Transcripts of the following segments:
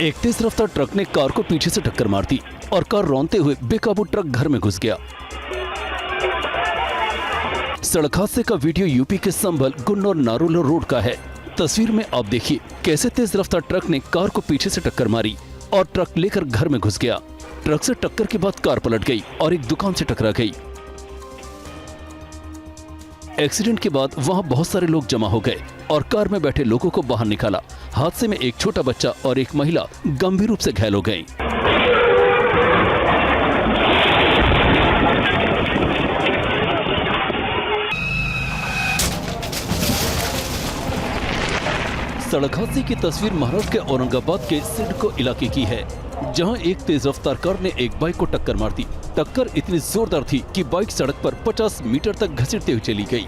एक तेज रफ्तार ट्रक ने कार को पीछे से टक्कर मार दी और कार रौंदते हुए बेकाबू ट्रक घर में घुस गया। सड़क हादसे का वीडियो यूपी के संभल, गुन्नौर, नारोल रोड का है। तस्वीर में आप देखिए कैसे तेज रफ्तार ट्रक ने कार को पीछे से टक्कर मारी और ट्रक लेकर घर में घुस गया। ट्रक से टक्कर के बाद कार पलट गई और एक दुकान से टकरा गई। एक्सीडेंट के बाद वहां बहुत सारे लोग जमा हो गए और कार में बैठे लोगों को बाहर निकाला। हादसे में एक छोटा बच्चा और एक महिला गंभीर रूप से घायल हो गई। सड़क हादसे की तस्वीर महाराष्ट्र के औरंगाबाद के सिडको इलाके की है, जहां एक तेज रफ्तार कार ने एक बाइक को टक्कर मार दी। टक्कर इतनी जोरदार थी कि बाइक सड़क पर 50 मीटर तक घसीटते हुए चली गई।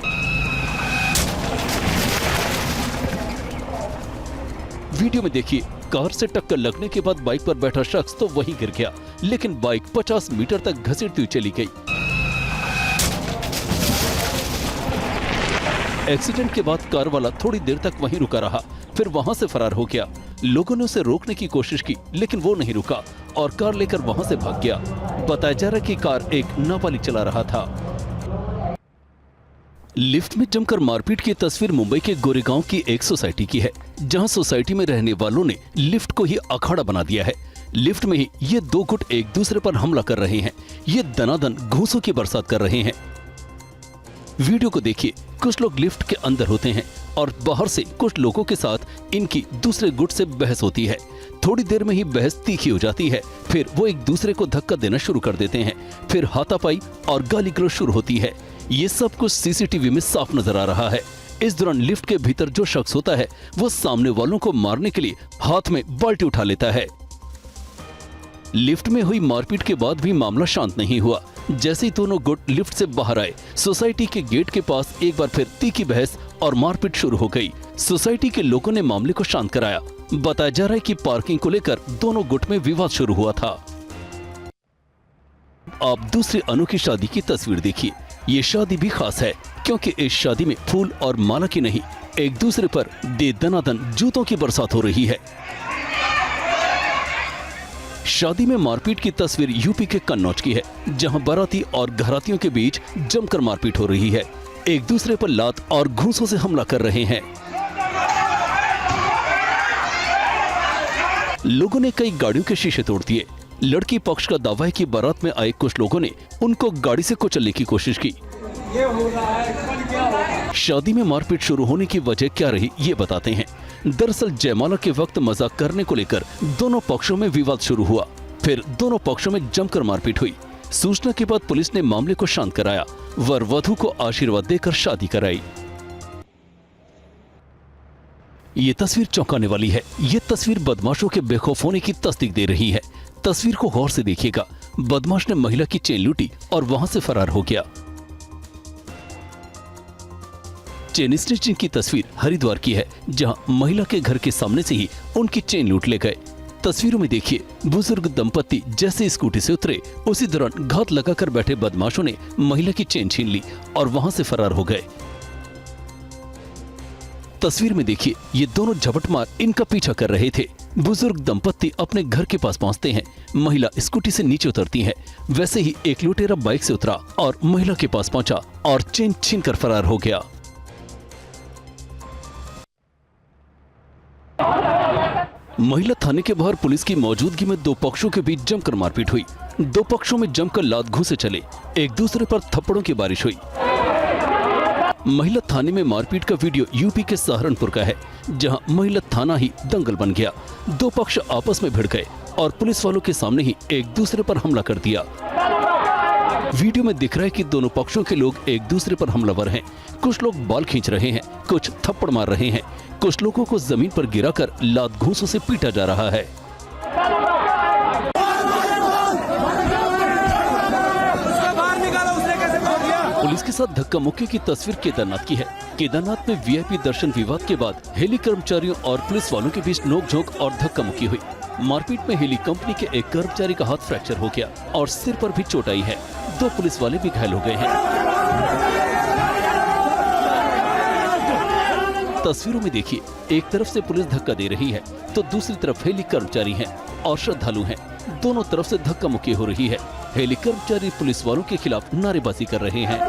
वीडियो में देखिए, कार से टक्कर लगने के बाद बाइक पर बैठा शख्स तो वहीं गिर गया, लेकिन बाइक 50 मीटर तक घसीटती हुई चली गई। एक्सीडेंट के बाद कार वाला थोड़ी देर तक वहीं रुका रहा, फिर वहां से फरार हो गया। लोगों ने उसे रोकने की कोशिश की, लेकिन वो नहीं रुका और कार लेकर वहां से भाग गया। बताया जा रहा है कि कार एक नाबालिग चला रहा था। लिफ्ट में जमकर मारपीट की तस्वीर मुंबई के गोरेगांव की एक सोसाइटी की है, जहां सोसाइटी में रहने वालों ने लिफ्ट को ही अखाड़ा बना दिया है। लिफ्ट में ही ये दो गुट एक दूसरे पर हमला कर रहे हैं। ये दनादन घूंसों की बरसात कर रहे हैं। वीडियो को देखिए, कुछ लोग लिफ्ट के अंदर होते हैं और बाहर से कुछ लोगों के साथ इनकी दूसरे गुट से बहस होती है। थोड़ी देर में ही बहस तीखी हो जाती है, फिर वो एक दूसरे को धक्का देना शुरू कर देते हैं। फिर हाथापाई और गाली गलौज शुरू होती है। ये सब कुछ सीसीटीवी में साफ नजर आ रहा है। इस दौरान लिफ्ट के भीतर जो शख्स होता है वो सामने वालों को मारने के लिए हाथ में बाल्टी उठा लेता है। लिफ्ट में हुई मारपीट के बाद भी मामला शांत नहीं हुआ। जैसे ही दोनों गुट लिफ्ट से बाहर आए, सोसाइटी के गेट के पास एक बार फिर तीखी बहस और मारपीट शुरू हो गई। सोसाइटी के लोगों ने मामले को शांत कराया। बताया जा रहा है कि पार्किंग को लेकर दोनों गुट में विवाद शुरू हुआ था। आप दूसरी अनोखी शादी की तस्वीर देखिए। ये शादी भी खास है, क्योंकि इस शादी में फूल और माला की नहीं, एक दूसरे पर दे दनादन जूतों की बरसात हो रही है। शादी में मारपीट की तस्वीर यूपी के कन्नौज की है, जहां बाराती और घरातियों के बीच जमकर मारपीट हो रही है। एक दूसरे पर लात और घूंसों से हमला कर रहे हैं। लोगों ने कई गाड़ियों के शीशे तोड़ दिए। लड़की पक्ष का दावा है कि बारात में आए कुछ लोगों ने उनको गाड़ी से कुचलने की कोशिश की। शादी में मारपीट शुरू होने की वजह क्या रही, ये बताते हैं। दरअसल जयमाला के वक्त मजाक करने को लेकर दोनों पक्षों में विवाद शुरू हुआ। फिर दोनों पक्षों में जमकर मारपीट हुई। सूचना के बाद पुलिस ने मामले को शांत कराया। वर वधू को आशीर्वाद देकर शादी कराई। ये तस्वीर चौंकाने वाली है। ये तस्वीर बदमाशों के बेखौफ होने की तस्दीक दे रही है। तस्वीर को गौर से देखिएगा। बदमाश ने महिला की चेन लूटी और वहां से फरार हो गया। चेन स्नेचिंग की तस्वीर हरिद्वार की है, जहां महिला के घर के सामने से ही उनकी चेन लूट ले गए। तस्वीरों में देखिए, बुजुर्ग दंपति जैसे स्कूटी से उतरे, उसी दौरान घात लगाकर बैठे बदमाशों ने महिला की चेन छीन ली और वहां से फरार हो गए। तस्वीर में देखिए, ये दोनों झपट मार इनका पीछा कर रहे थे। बुजुर्ग दंपति अपने घर के पास पहुंचते हैं। महिला स्कूटी से नीचे उतरती है। वैसे ही एक लुटेरा बाइक से उतरा और महिला के पास पहुंचा और चेन छीनकर फरार हो गया। महिला थाने के बाहर पुलिस की मौजूदगी में दो पक्षों के बीच जमकर मारपीट हुई। दो पक्षों में जमकर लात घूंसे चले। एक दूसरे पर थप्पड़ों की बारिश हुई। महिला थाने में मारपीट का वीडियो यूपी के सहारनपुर का है, जहां महिला थाना ही दंगल बन गया। दो पक्ष आपस में भिड़ गए और पुलिस वालों के सामने ही एक दूसरे पर हमला कर दिया। वीडियो में दिख रहा है कि दोनों पक्षों के लोग एक दूसरे पर हमलावर हैं। कुछ लोग बाल खींच रहे हैं, कुछ थप्पड़ मार रहे हैं। कुछ लोगों को जमीन पर गिराकर लात घूंसों से पीटा जा रहा है। पुलिस के साथ धक्का मुक्की की तस्वीर केदारनाथ की है। केदारनाथ में वीआईपी दर्शन विवाद के बाद हेली कर्मचारियों और पुलिस वालों के बीच नोकझोंक और धक्का मुक्की हुई। मारपीट में हेली कंपनी के एक कर्मचारी का हाथ फ्रैक्चर हो गया और सिर पर भी चोट आई है। दो पुलिस वाले भी घायल हो गए हैं। तस्वीरों में देखिए, एक तरफ से पुलिस धक्का दे रही है तो दूसरी तरफ हेली कर्मचारी हैं और श्रद्धालु हैं। दोनों तरफ से धक्का मुक्की हो रही है। हेली कर्मचारी पुलिस वालों के खिलाफ नारेबाजी कर रहे हैं।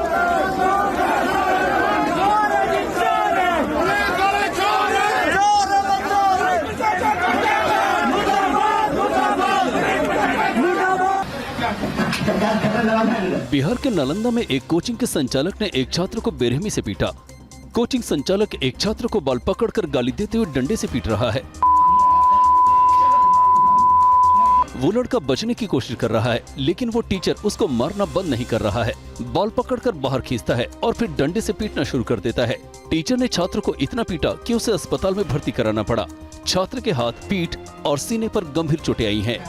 बिहार के नालंदा में एक कोचिंग के संचालक ने एक छात्र को बेरहमी से पीटा। कोचिंग संचालक एक छात्र को बाल पकड़कर गाली देते हुए डंडे से पीट रहा है। वो लड़का बचने की कोशिश कर रहा है, लेकिन वो टीचर उसको मारना बंद नहीं कर रहा है। बाल पकड़कर बाहर खींचता है और फिर डंडे से पीटना शुरू कर देता है। टीचर ने छात्र को इतना पीटा कि उसे अस्पताल में भर्ती कराना पड़ा। छात्र के हाथ, पीठ और सीने पर गंभीर चोटें आई हैं।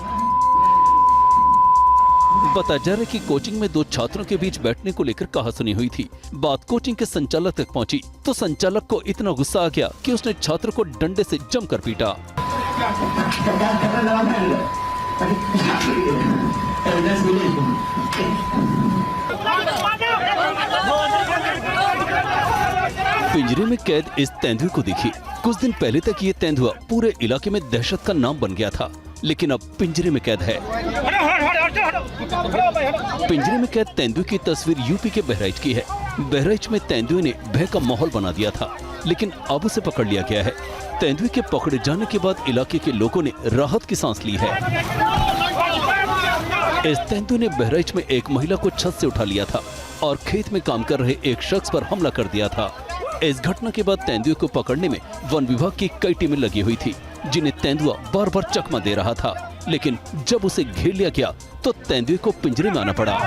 बताया जा रहा है कि कोचिंग में दो छात्रों के बीच बैठने को लेकर कहासुनी हुई थी। बात कोचिंग के संचालक तक पहुंची तो संचालक को इतना गुस्सा आ गया कि उसने छात्र को डंडे से जमकर पीटा। पिंजरे में कैद इस तेंदुए को देखिए। कुछ दिन पहले तक ये तेंदुआ पूरे इलाके में दहशत का नाम बन गया था, लेकिन अब पिंजरे में कैद है। पिंजरे में कैद तेंदुए की तस्वीर यूपी के बहराइच की है। बहराइच में तेंदुए ने भय का माहौल बना दिया था, लेकिन अब उसे पकड़ लिया गया है। तेंदुए के पकड़े जाने के बाद इलाके के लोगों ने राहत की सांस ली है। इस तेंदुए ने बहराइच में एक महिला को छत से उठा लिया था और खेत में काम कर रहे एक शख्स पर हमला कर दिया था। इस घटना के बाद तेंदुए को पकड़ने में वन विभाग की कई टीमें लगी हुई थी, जिन्हें तेंदुआ बार बार चकमा दे रहा था। लेकिन जब उसे घेर लिया गया तो तेंदुए को पिंजरे में आना पड़ा।